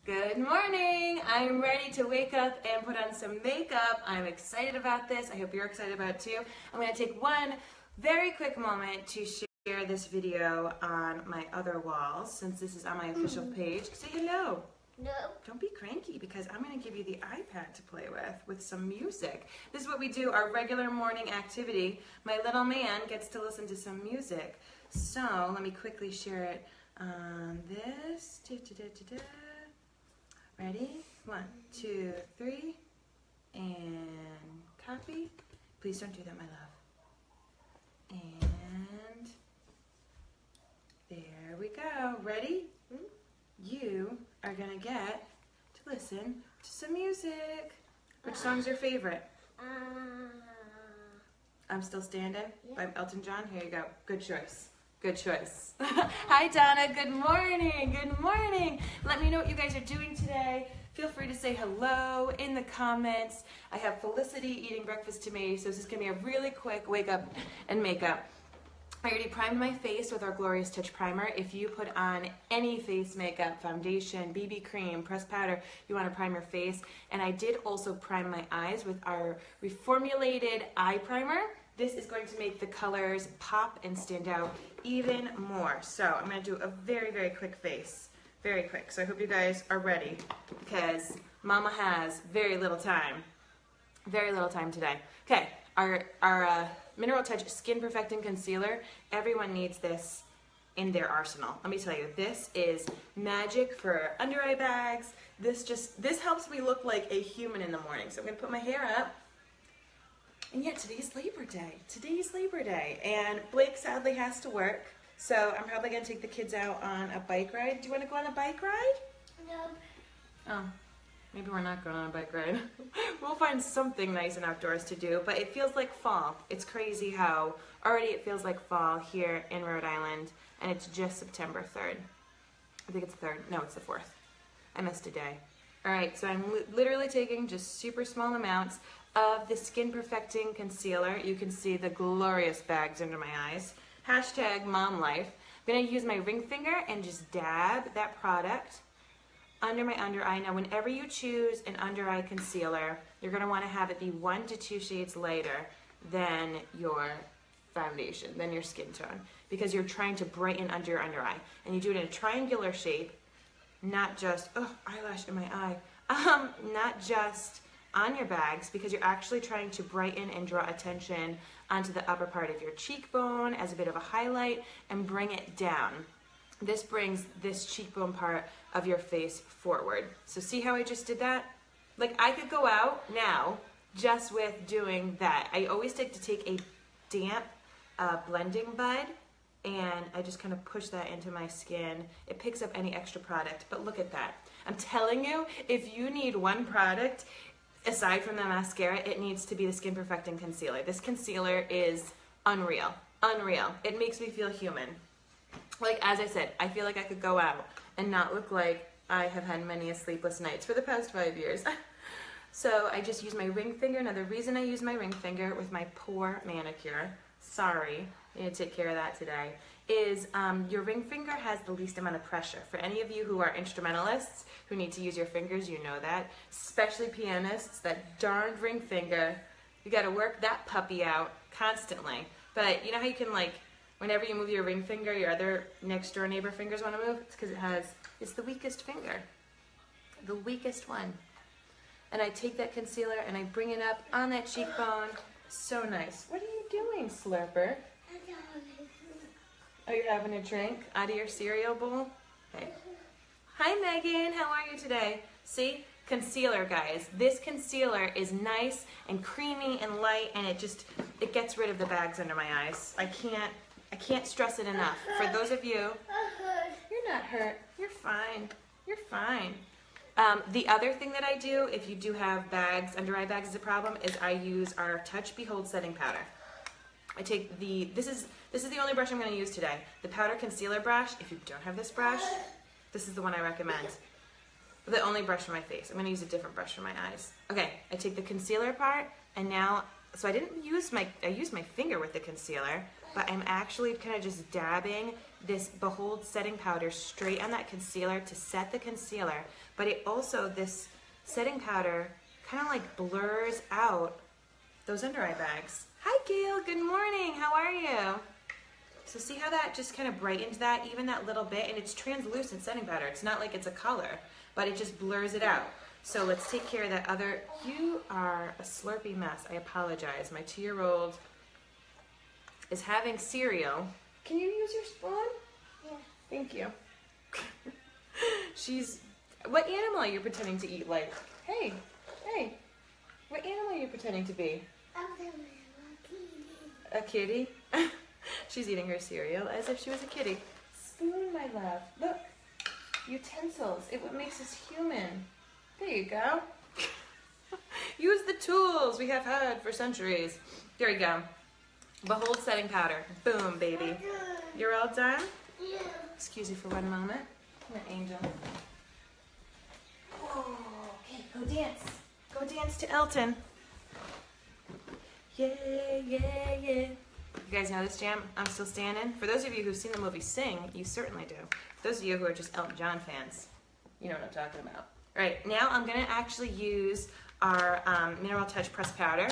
Good morning! I'm ready to wake up and put on some makeup. I'm excited about this. I hope you're excited about it too. I'm going to take one very quick moment to share this video on my other walls since this is on my official page. Say hello. No. Don't be cranky because I'm going to give you the iPad to play with some music. This is what we do, our regular morning activity. My little man gets to listen to some music. So let me quickly share it on this. Ready? 1, 2, 3. And copy. Please don't do that, my love. And there we go. Ready? You are going to get to listen to some music. Which song's your favorite? I'm Still Standing by Elton John. Here you go. Good choice. Good choice. Hi, Donna. Good morning. Good morning. Let me know what you guys are doing today. Feel free to say hello in the comments. I have Felicity eating breakfast to me, so this is going to be a really quick wake up and makeup. I already primed my face with our Glorious Touch Primer. If you put on any face makeup, foundation, BB cream, pressed powder, you want to prime your face. And I did also prime my eyes with our reformulated eye primer. This is going to make the colors pop and stand out even more. So I'm going to do a very, very quick face. Very quick. So I hope you guys are ready because Mama has very little time. Very little time today. Okay, our Mineral Touch Skin Perfecting Concealer. Everyone needs this in their arsenal. Let me tell you, this is magic for under eye bags. This helps me look like a human in the morning. So I'm going to put my hair up. And yet today's Labor Day. Today's Labor Day. And Blake sadly has to work. So I'm probably going to take the kids out on a bike ride. Do you want to go on a bike ride? No. Oh, maybe we're not going on a bike ride. We'll find something nice and outdoors to do. But it feels like fall. It's crazy how already it feels like fall here in Rhode Island. And it's just September 3rd. I think it's the 3rd. No, it's the 4th. I missed a day. Alright, so I'm literally taking just super small amounts of the Skin Perfecting Concealer. You can see the glorious bags under my eyes. Hashtag mom life. I'm going to use my ring finger and just dab that product under my under eye. Now whenever you choose an under eye concealer, you're going to want to have it be 1 to 2 shades lighter than your foundation, than your skin tone, because you're trying to brighten under your under eye. And you do it in a triangular shape, not just, oh, eyelash in my eye, not just on your bags, because you're actually trying to brighten and draw attention onto the upper part of your cheekbone as a bit of a highlight and bring it down. This brings this cheekbone part of your face forward. So see how I just did that? Like I could go out now just with doing that. I always like to take a damp blending bud and I just kind of push that into my skin. It picks up any extra product, but look at that. I'm telling you, if you need one product, aside from the mascara, it needs to be the Skin Perfecting Concealer. This concealer is unreal. Unreal. It makes me feel human. Like, as I said, I feel like I could go out and not look like I have had many sleepless nights for the past 5 years. So I just use my ring finger. Now, the reason I use my ring finger with my poor manicure, sorry, I need to take care of that today, is your ring finger has the least amount of pressure. For any of you who are instrumentalists who need to use your fingers, you know that. Especially pianists, that darned ring finger, you gotta work that puppy out constantly. But you know how you can, like, whenever you move your ring finger, your other next door neighbor fingers wanna move? It's because it's the weakest finger. The weakest one. And I take that concealer and I bring it up on that cheekbone. So nice. What are you doing, Slurper? Oh, you're having a drink out of your cereal bowl? Okay. Hi, Megan. How are you today? See? Concealer, guys. This concealer is nice and creamy and light, and it gets rid of the bags under my eyes. I can't stress it enough. For those of you, you're not hurt. You're fine. You're fine. The other thing that I do, if you do have bags, under eye bags is a problem, is I use our Touch Behold setting powder. I take this is the only brush I'm going to use today. The powder concealer brush. If you don't have this brush, this is the one I recommend. The only brush for my face. I'm going to use a different brush for my eyes. Okay, I take the concealer part, and now, so I used my finger with the concealer, but I'm actually kind of just dabbing this Behold setting powder straight on that concealer to set the concealer. But it also, this setting powder kind of like blurs out those under eye bags. Hi Gail, good morning, how are you? So see how that just kind of brightens that, even that little bit, and it's translucent setting powder. It's not like it's a color, but it just blurs it out. So let's take care of that other, you are a slurpy mess, I apologize. My 2-year-old is having cereal. Can you use your spoon? Yeah. Thank you. What animal are you pretending to eat like? Hey, what animal are you pretending to be? A kitty? She's eating her cereal as if she was a kitty. Spoon, my love. Look, utensils. What makes us human. There you go. Use the tools we have had for centuries. There you go. Behold setting powder. Boom, baby. You're all done? Yeah. Excuse me for one moment. Come here, Angel. Oh, okay, go dance. Go dance to Elton. Yeah, yeah, yeah. You guys know this jam? I'm Still Standing. For those of you who've seen the movie Sing, you certainly do. For those of you who are just Elton John fans, you know what I'm talking about. All right, now I'm going to actually use our Mineral Touch Pressed Powder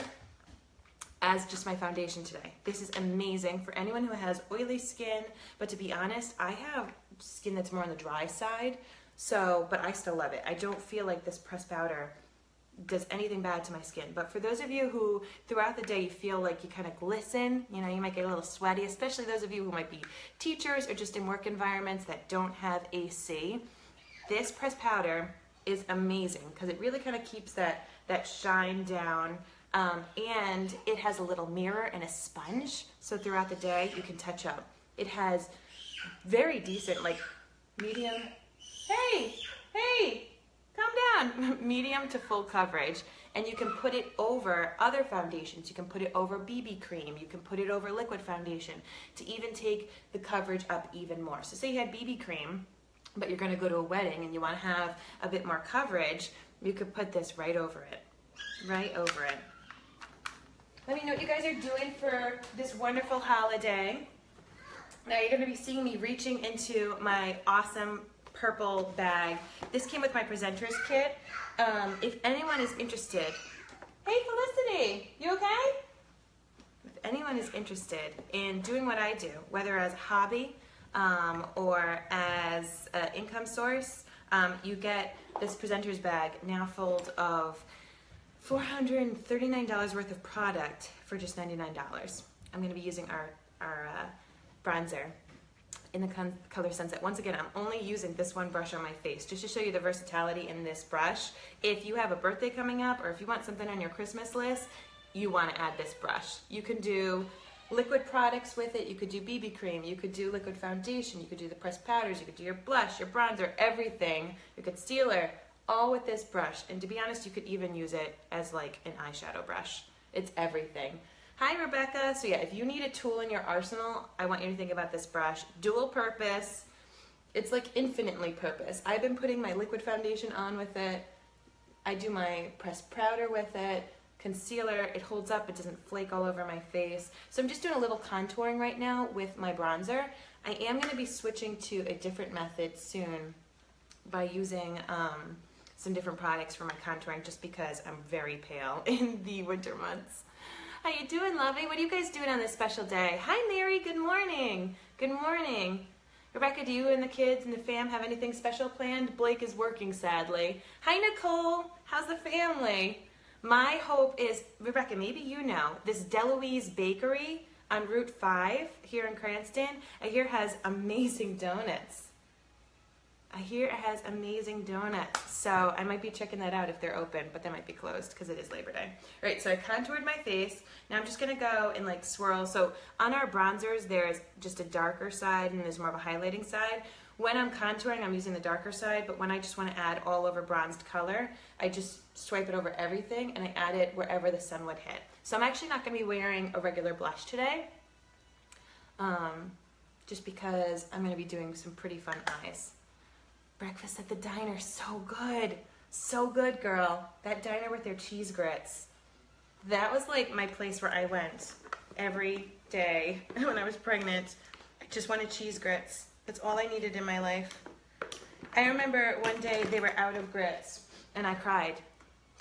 as just my foundation today. This is amazing for anyone who has oily skin, but to be honest, I have skin that's more on the dry side, but I still love it. I don't feel like this pressed powder does anything bad to my skin. But for those of you who throughout the day you feel like you kind of glisten, you know, you might get a little sweaty, especially those of you who might be teachers or just in work environments that don't have AC, this pressed powder is amazing because it really kind of keeps that shine down, and it has a little mirror and a sponge, so throughout the day you can touch up. It has very decent, like medium, hey, calm down, medium to full coverage, and you can put it over other foundations. You can put it over BB cream, you can put it over liquid foundation to even take the coverage up even more. So say you had BB cream, but you're going to go to a wedding and you want to have a bit more coverage, you could put this right over it. Right over it. Let me know what you guys are doing for this wonderful holiday. Now you're going to be seeing me reaching into my awesome purple bag. This came with my presenters kit. If anyone is interested, hey Felicity, you okay? If anyone is interested in doing what I do, whether as a hobby or as an income source, you get this presenter's bag now full of $439 worth of product for just $99. I'm going to be using our bronzer in the color Sunset. Once again, I'm only using this one brush on my face just to show you the versatility in this brush. If you have a birthday coming up or if you want something on your Christmas list, you want to add this brush. You can do liquid products with it, you could do BB cream, you could do liquid foundation, you could do the pressed powders, you could do your blush, your bronzer, everything, your concealer, all with this brush. And to be honest, you could even use it as like an eyeshadow brush. It's everything. Hi Rebecca. So yeah, if you need a tool in your arsenal, I want you to think about this brush. Dual purpose. It's like infinitely purpose. I've been putting my liquid foundation on with it. I do my pressed powder with it. Concealer, it holds up, it doesn't flake all over my face. So I'm just doing a little contouring right now with my bronzer. I am going to be switching to a different method soon by using some different products for my contouring just because I'm very pale in the winter months. How you doing, lovey? What are you guys doing on this special day? Hi, Mary. Good morning. Good morning. Rebecca, do you and the kids and the fam have anything special planned? Blake is working, sadly. Hi, Nicole. How's the family? My hope is, Rebecca, maybe you know, this Deloise Bakery on Route 5 here in Cranston, I hear has amazing donuts. I hear it has amazing donuts. So I might be checking that out if they're open, but they might be closed because it is Labor Day. All right, so I contoured my face. Now I'm just going to go and like swirl. So on our bronzers, there's just a darker side and there's more of a highlighting side. When I'm contouring, I'm using the darker side, but when I just want to add all over bronzed color, I just swipe it over everything and I add it wherever the sun would hit. So I'm actually not going to be wearing a regular blush today, just because I'm going to be doing some pretty fun eyes. Breakfast at the diner, so good. So good, girl. That diner with their cheese grits. That was like my place where I went every day when I was pregnant. I just wanted cheese grits. That's all I needed in my life. I remember one day they were out of grits and I cried.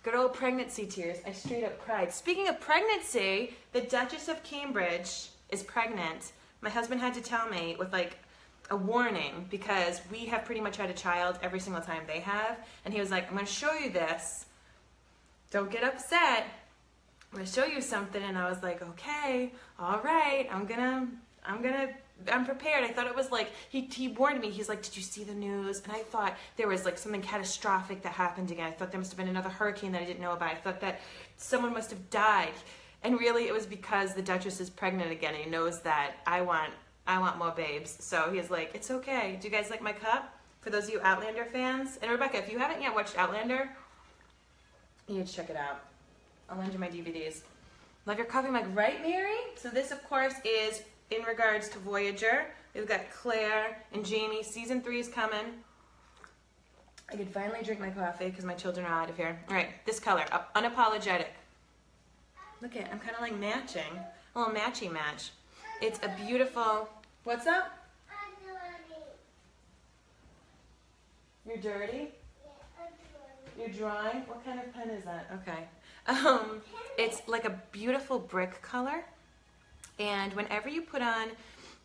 Good old pregnancy tears. I straight up cried. Speaking of pregnancy, the Duchess of Cambridge is pregnant. My husband had to tell me with like a warning because we have pretty much had a child every single time they have. And he was like, I'm going to show you this. Don't get upset. I'm going to show you something. And I was like, okay, all right, I'm prepared. I thought it was like, he warned me. He's like, did you see the news? And I thought there was like something catastrophic that happened again. I thought there must have been another hurricane that I didn't know about. I thought that someone must have died. And really it was because the Duchess is pregnant again. And he knows that I want more babes. So he's like, it's okay. Do you guys like my cup? For those of you Outlander fans. And Rebecca, if you haven't yet watched Outlander, you need to check it out. I'll lend you my DVDs. Love your coffee mug, right, Mary? So this, of course, is in regards to Voyager. We've got Claire and Jamie. Season 3 is coming. I could finally drink my coffee because my children are out of here. All right, this color, Unapologetic. Look at, I'm kind of like matching. A little matchy match. It's a beautiful, what's up? I'm dirty. You're dirty? Yeah, I'm dirty. You're drawing? What kind of pen is that? Okay. It's like a beautiful brick color. And whenever you put on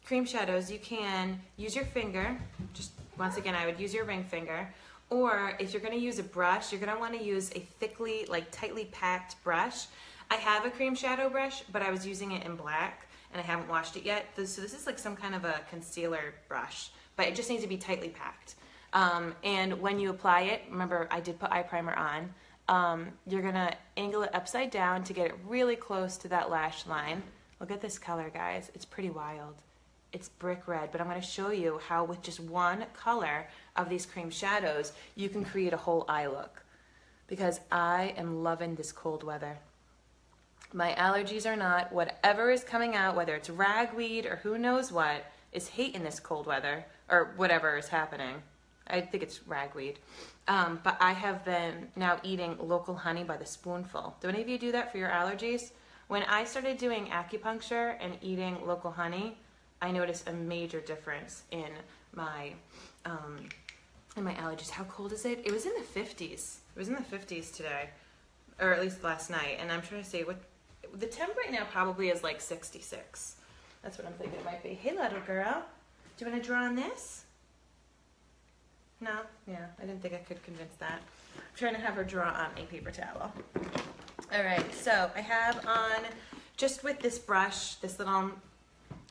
cream shadows, you can use your finger. Just once again, I would use your ring finger. Or if you're going to use a brush, you're going to want to use a thickly, like tightly packed brush. I have a cream shadow brush, but I was using it in black and I haven't washed it yet. So this is like some kind of a concealer brush, but it just needs to be tightly packed. And when you apply it, remember I did put eye primer on, you're going to angle it upside down to get it really close to that lash line. Look at this color, guys. It's pretty wild. It's brick red, but I'm going to show you how with just one color of these cream shadows, you can create a whole eye look. Because I am loving this cold weather. My allergies are not. Whatever is coming out, whether it's ragweed or who knows what, is hating this cold weather, or whatever is happening. I think it's ragweed. But I have been now eating local honey by the spoonful. Do any of you do that for your allergies? When I started doing acupuncture and eating local honey, I noticed a major difference in my allergies. How cold is it? It was in the 50s. It was in the 50s today, or at least last night. And I'm trying to say, what the temp right now probably is like 66. That's what I'm thinking it might be. Hey, little girl, do you want to draw on this? No? Yeah, I didn't think I could convince that. I'm trying to have her draw on a paper towel. All right, so I have on, just with this brush, this little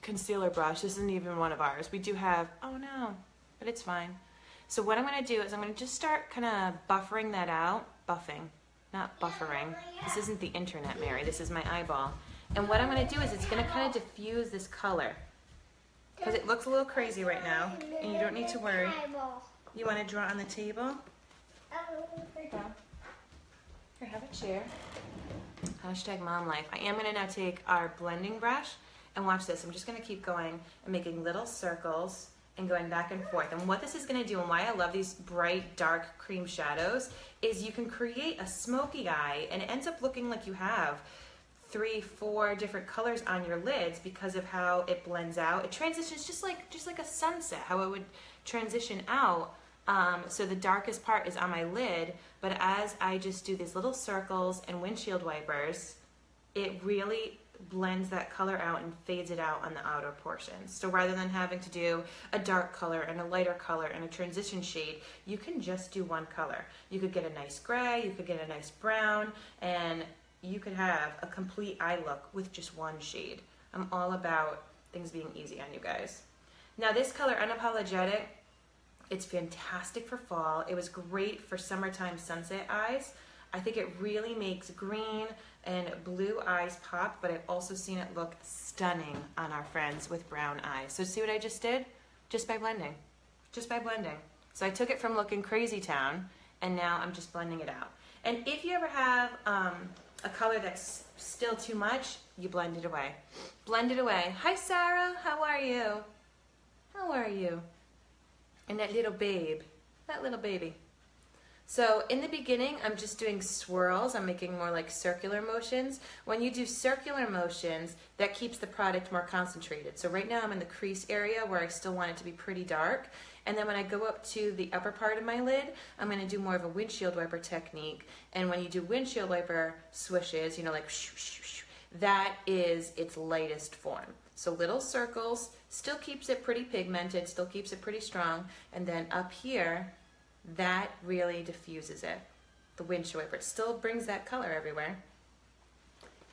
concealer brush, this isn't even one of ours. We do have, oh no, but it's fine. So what I'm going to do is I'm going to just start kind of buffering that out. Buffing, not buffering. This isn't the internet, Mary. This is my eyeball. And what I'm going to do is it's going to kind of diffuse this color. Because it looks a little crazy right now, and you don't need to worry. You want to draw on the table? There you go. Here, have a chair. Hashtag mom life. I am going to now take our blending brush and watch this. I'm just going to keep going and making little circles and going back and forth. And what this is going to do, and why I love these bright, dark cream shadows, is you can create a smoky eye, and it ends up looking like you have 3, 4 different colors on your lids because of how it blends out. It transitions just like a sunset, how it would transition out. So the darkest part is on my lid, but as I just do these little circles and windshield wipers, it really blends that color out and fades it out on the outer portions. So rather than having to do a dark color and a lighter color and a transition shade, you can just do one color. You could get a nice gray, you could get a nice brown, and you could have a complete eye look with just one shade. I'm all about things being easy on you guys. Now this color, Unapologetic, it's fantastic for fall. It was great for summertime sunset eyes. I think it really makes green and blue eyes pop, but I've also seen it look stunning on our friends with brown eyes. So see what I just did? Just by blending. Just by blending. So I took it from looking crazy town, and now I'm just blending it out. And if you ever have a color that's still too much, you blend it away. Blend it away. Hi, Sarah. How are you? How are you? And that little babe. That little baby. So in the beginning, I'm just doing swirls. I'm making more like circular motions. When you do circular motions, that keeps the product more concentrated. So right now I'm in the crease area where I still want it to be pretty dark. And then when I go up to the upper part of my lid, I'm going to do more of a windshield wiper technique. And when you do windshield wiper swishes, you know, like shoo, shoo, shoo, that is its lightest form. So little circles, still keeps it pretty pigmented, still keeps it pretty strong. And then up here, that really diffuses it. The windshield wiper, it still brings that color everywhere.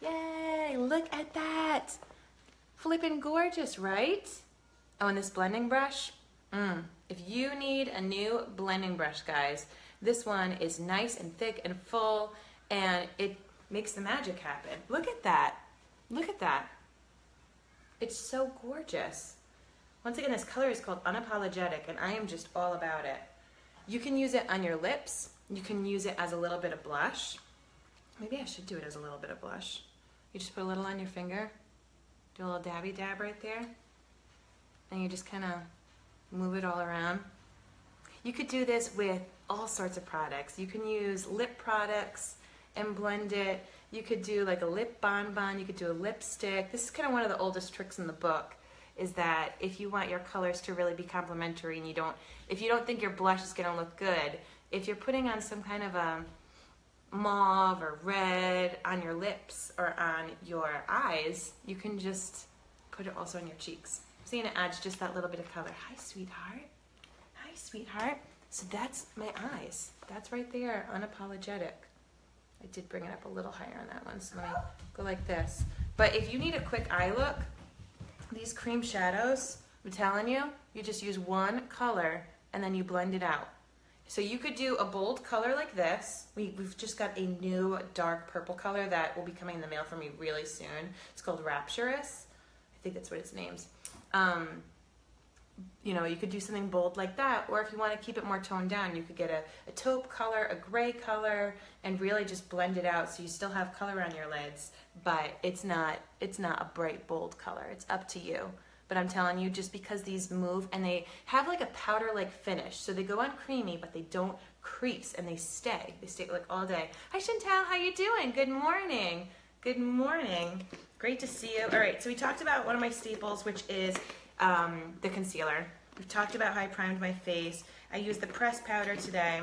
Yay, look at that. Flippin' gorgeous, right? Oh, and this blending brush, if you need a new blending brush, guys, this one is nice and thick and full, and it makes the magic happen. Look at that. Look at that. It's so gorgeous. Once again, this color is called Unapologetic, and I am just all about it. You can use it on your lips. You can use it as a little bit of blush. Maybe I should do it as a little bit of blush. You just put a little on your finger, do a little dabby dab right there, and you just kind of move it all around. You could do this with all sorts of products. You can use lip products and blend it. You could do like a lip bonbon. You could do a lipstick. This is kind of one of the oldest tricks in the book, is that if you want your colors to really be complementary and if you don't think your blush is going to look good, if you're putting on some kind of a mauve or red on your lips or on your eyes, you can just put it also on your cheeks. See, and it adds just that little bit of color. Hi, sweetheart. Hi, sweetheart. So that's my eyes. That's right there, Unapologetic. I did bring it up a little higher on that one, so let me go like this. But if you need a quick eye look, these cream shadows, I'm telling you, you just use one color and then you blend it out. So you could do a bold color like this. We've just got a new dark purple color that will be coming in the mail for me really soon. It's called Rapturous. I think that's what its name's. You know, you could do something bold like that, or if you want to keep it more toned down, you could get a taupe color, a gray color, and really just blend it out so you still have color on your lids, but it's not a bright, bold color. It's up to you. But I'm telling you, just because these move, and they have like a powder-like finish, so they go on creamy, but they don't crease, and they stay. They stay like all day. Hi, Chantal, how you doing? Good morning. Good morning. Great to see you. All right, so we talked about one of my staples, which is the concealer. We've talked about how I primed my face. I used the pressed powder today,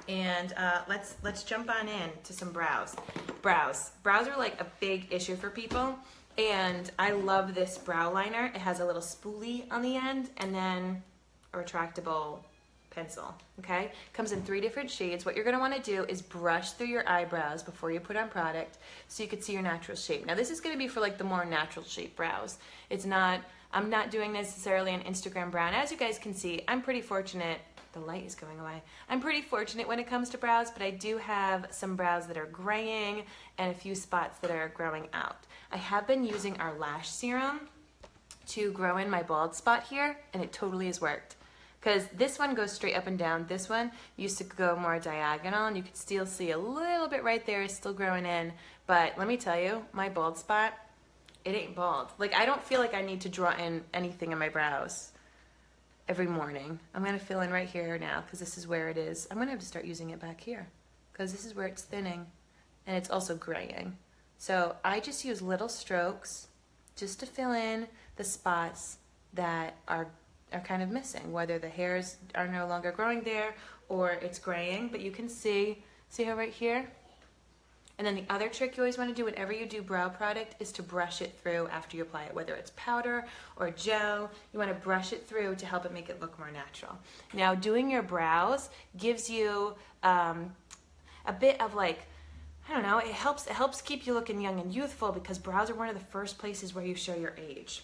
and let's jump on in to some brows. Brows are like a big issue for people, and I love this brow liner. It has a little spoolie on the end, and then a retractable pencil. Okay, comes in 3 different shades. What you're going to want to do is brush through your eyebrows before you put on product, so you can see your natural shape. Now this is going to be for like the more natural shape brows. I'm not doing necessarily an Instagram brow. And as you guys can see, I'm pretty fortunate. The light is going away. I'm pretty fortunate when it comes to brows, but I do have some brows that are graying and a few spots that are growing out. I have been using our lash serum to grow in my bald spot here, and it totally has worked. Because this one goes straight up and down. This one used to go more diagonal, and you could still see a little bit right there is still growing in. But let me tell you, my bald spot, it ain't bald. Like, I don't feel like I need to draw in anything in my brows every morning. I'm going to fill in right here now because this is where it is. I'm going to have to start using it back here because this is where it's thinning and it's also graying. So I just use little strokes just to fill in the spots that are kind of missing, whether the hairs are no longer growing there or it's graying. But you can see how right here? And then the other trick you always want to do whenever you do brow product is to brush it through after you apply it, whether it's powder or gel. You want to brush it through to help it make it look more natural. Now, doing your brows gives you a bit of like, I don't know, it helps keep you looking young and youthful because brows are one of the first places where you show your age.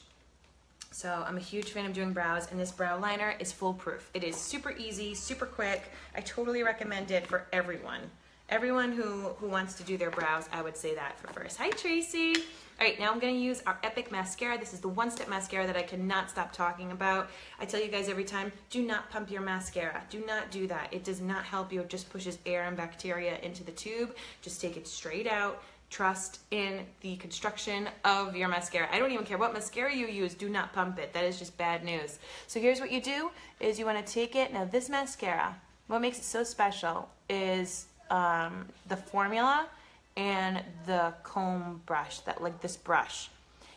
So I'm a huge fan of doing brows, and this brow liner is foolproof. It is super easy, super quick. I totally recommend it for everyone. Everyone who wants to do their brows, I would say that for first. Hi, Tracy. All right, now I'm going to use our Epic Mascara. This is the one-step mascara that I cannot stop talking about. I tell you guys every time, do not pump your mascara. Do not do that. It does not help you. It just pushes air and bacteria into the tube. Just take it straight out. Trust in the construction of your mascara. I don't even care what mascara you use. Do not pump it. That is just bad news. So here's what you do is you want to take it. Now this mascara, what makes it so special is the formula and the comb brush, like this brush.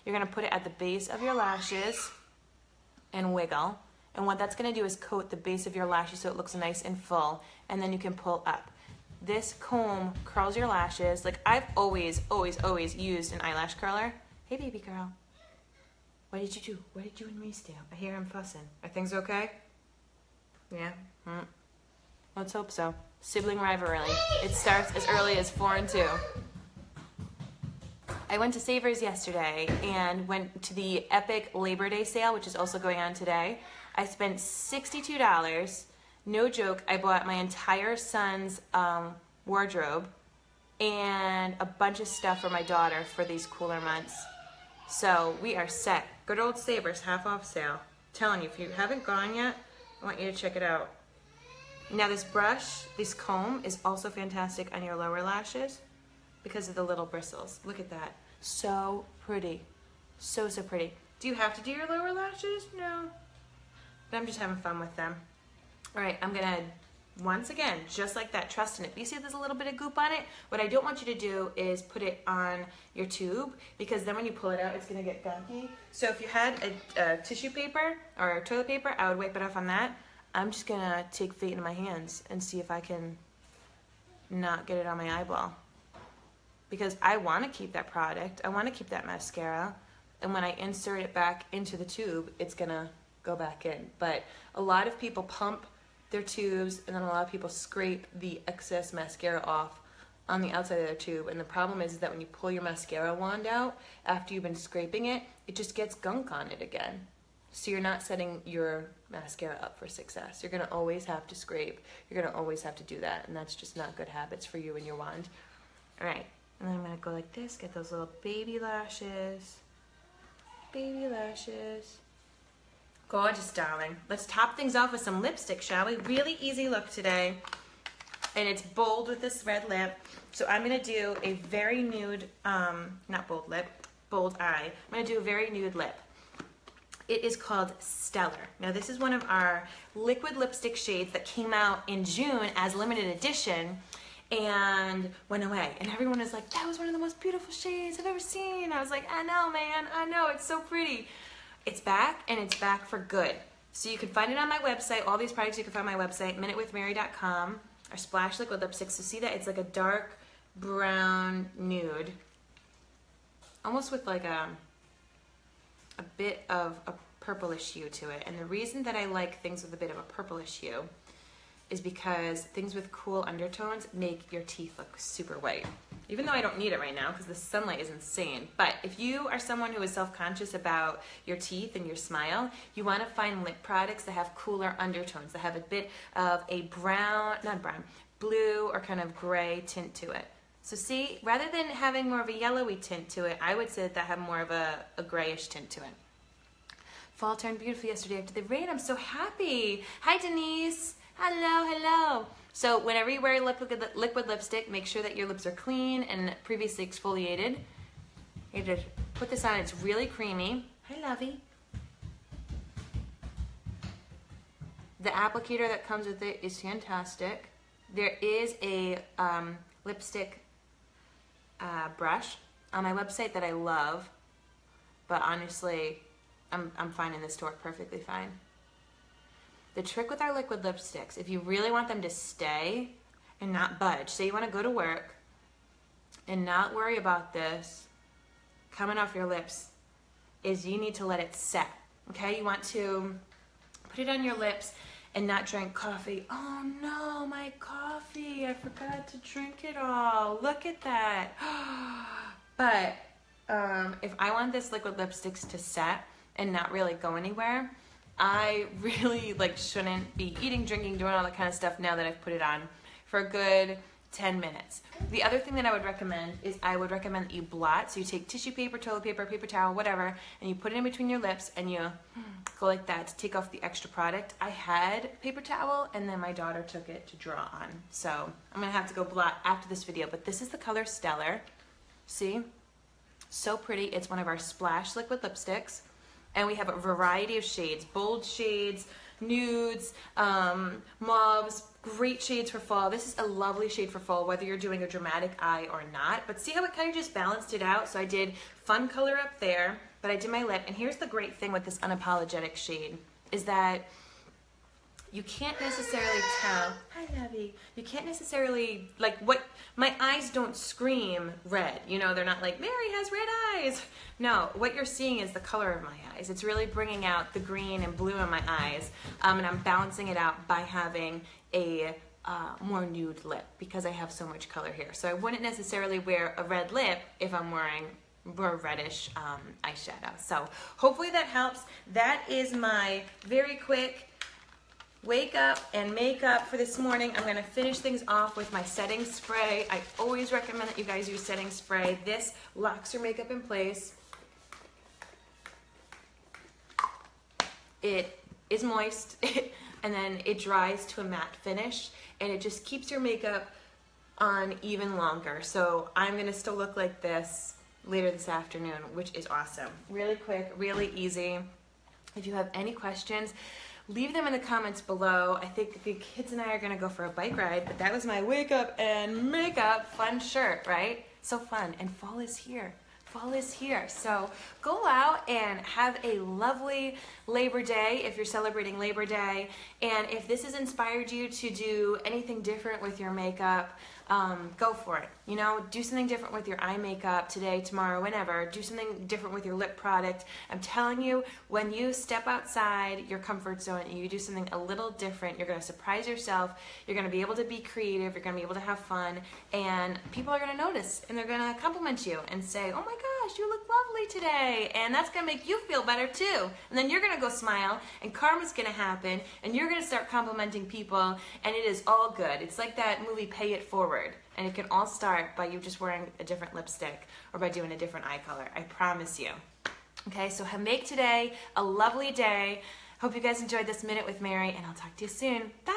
You're gonna put it at the base of your lashes and wiggle. And what that's gonna do is coat the base of your lashes so it looks nice and full, and then you can pull up. This comb curls your lashes. Like I've always used an eyelash curler. Hey baby girl. What did you do? What did you and Reese do? I hear him fussing. Are things okay? Yeah? Let's hope so. Sibling rivalry. It starts as early as 4 and 2. I went to Savers yesterday and went to the epic Labor Day sale, which is also going on today. I spent $62. No joke, I bought my entire son's wardrobe and a bunch of stuff for my daughter for these cooler months. So we are set. Good old Savers half off sale. Telling you, if you haven't gone yet, I want you to check it out. Now this brush, this comb is also fantastic on your lower lashes because of the little bristles. Look at that. So pretty. So pretty. Do you have to do your lower lashes? No. But I'm just having fun with them. All right, I'm gonna, once again, just like that, trust in it. You see there's a little bit of goop on it? What I don't want you to do is put it on your tube, because then when you pull it out, it's gonna get gunky. So if you had a tissue paper or toilet paper, I would wipe it off on that. I'm just gonna take fate into my hands and see if I can not get it on my eyeball. Because I wanna keep that product, I wanna keep that mascara, and when I insert it back into the tube, it's gonna go back in. But a lot of people pump their tubes, and then a lot of people scrape the excess mascara off on the outside of their tube. And the problem is that when you pull your mascara wand out after you've been scraping it, it just gets gunk on it again. So you're not setting your mascara up for success. You're gonna always have to scrape. You're gonna always have to do that, and that's just not good habits for you and your wand. All right, and then I'm gonna go like this, get those little baby lashes. Baby lashes. Gorgeous, darling. Let's top things off with some lipstick, shall we? Really easy look today. And it's bold with this red lip. So I'm gonna do a very nude, not bold lip, bold eye. I'm gonna do a very nude lip. It is called Stellar. Now this is one of our liquid lipstick shades that came out in June as limited edition and went away. And everyone was like, that was one of the most beautiful shades I've ever seen. I was like, I know, man, I know, it's so pretty. It's back, and it's back for good. So you can find it on my website. All these products you can find on my website, minutewithmary.com. Our Splash Liquid Lipsticks. So see that? It's like a dark brown nude. Almost with like a bit of a purplish hue to it. And the reason that I like things with a bit of a purplish hue is because things with cool undertones make your teeth look super white. Even though I don't need it right now because the sunlight is insane. But if you are someone who is self-conscious about your teeth and your smile, you want to find lip products that have cooler undertones, that have a bit of a brown, not brown, blue or kind of gray tint to it. So see, rather than having more of a yellowy tint to it, I would say that have more of a grayish tint to it. Fall turned beautiful yesterday after the rain. I'm so happy. Hi, Denise. Hello, hello. So whenever you wear liquid lipstick, make sure that your lips are clean and previously exfoliated. You just put this on, it's really creamy. Hi, lovey. The applicator that comes with it is fantastic. There is a lipstick brush on my website that I love, but honestly, I'm finding this to work perfectly fine. The trick with our liquid lipsticks, if you really want them to stay and not budge, say you want to go to work and not worry about this coming off your lips, is you need to let it set, okay? You want to put it on your lips and not drink coffee. Oh no, my coffee, I forgot to drink it all. Look at that. But if I want this liquid lipsticks to set and not really go anywhere, I really shouldn't be eating, drinking, doing all that kind of stuff now that I've put it on for a good 10 minutes. The other thing that I would recommend is I would recommend that you blot. So you take tissue paper, toilet paper, paper towel, whatever, and you put it in between your lips and you go like that to take off the extra product. I had paper towel and then my daughter took it to draw on. So I'm gonna have to go blot after this video, but this is the color Stellar. See? So pretty. It's one of our Splash liquid lipsticks. And we have a variety of shades, bold shades, nudes, mauves, great shades for fall. This is a lovely shade for fall, whether you're doing a dramatic eye or not. But see how it kind of just balanced it out? So I did fun color up there, but I did my lip. And here's the great thing with this Unapologetic shade, is that you can't necessarily tell. Hi, Abby. You can't necessarily, like, what, my eyes don't scream red. You know, they're not like, Mary has red eyes. No, what you're seeing is the color of my eyes. It's really bringing out the green and blue in my eyes, and I'm balancing it out by having a more nude lip because I have so much color here. So I wouldn't necessarily wear a red lip if I'm wearing more reddish eyeshadow. So hopefully that helps. That is my very quick wake up and makeup for this morning. I'm going to finish things off with my setting spray. I always recommend that you guys use setting spray. This locks your makeup in place. It is moist and then it dries to a matte finish, and it just keeps your makeup on even longer. So I'm going to still look like this later this afternoon, which is awesome. Really quick, really easy. If you have any questions, leave them in the comments below. I think the kids and I are gonna go for a bike ride, but that was my wake up and makeup fun shirt, right? So fun, and fall is here. Fall is here. So go out and have a lovely Labor Day if you're celebrating Labor Day. And if this has inspired you to do anything different with your makeup, go for it. You know, do something different with your eye makeup today, tomorrow, whenever. Do something different with your lip product. I'm telling you, when you step outside your comfort zone and you do something a little different, you're going to surprise yourself. You're going to be able to be creative. You're going to be able to have fun. And people are going to notice, and they're going to compliment you and say, oh my gosh, you look lovely today. And that's going to make you feel better too. And then you're going to go smile, and karma's going to happen, and you're going to start complimenting people, and it is all good. It's like that movie Pay It Forward. And it can all start by you just wearing a different lipstick or by doing a different eye color. I promise you. Okay, so make today a lovely day. Hope you guys enjoyed this Minute with Mary, and I'll talk to you soon. Bye.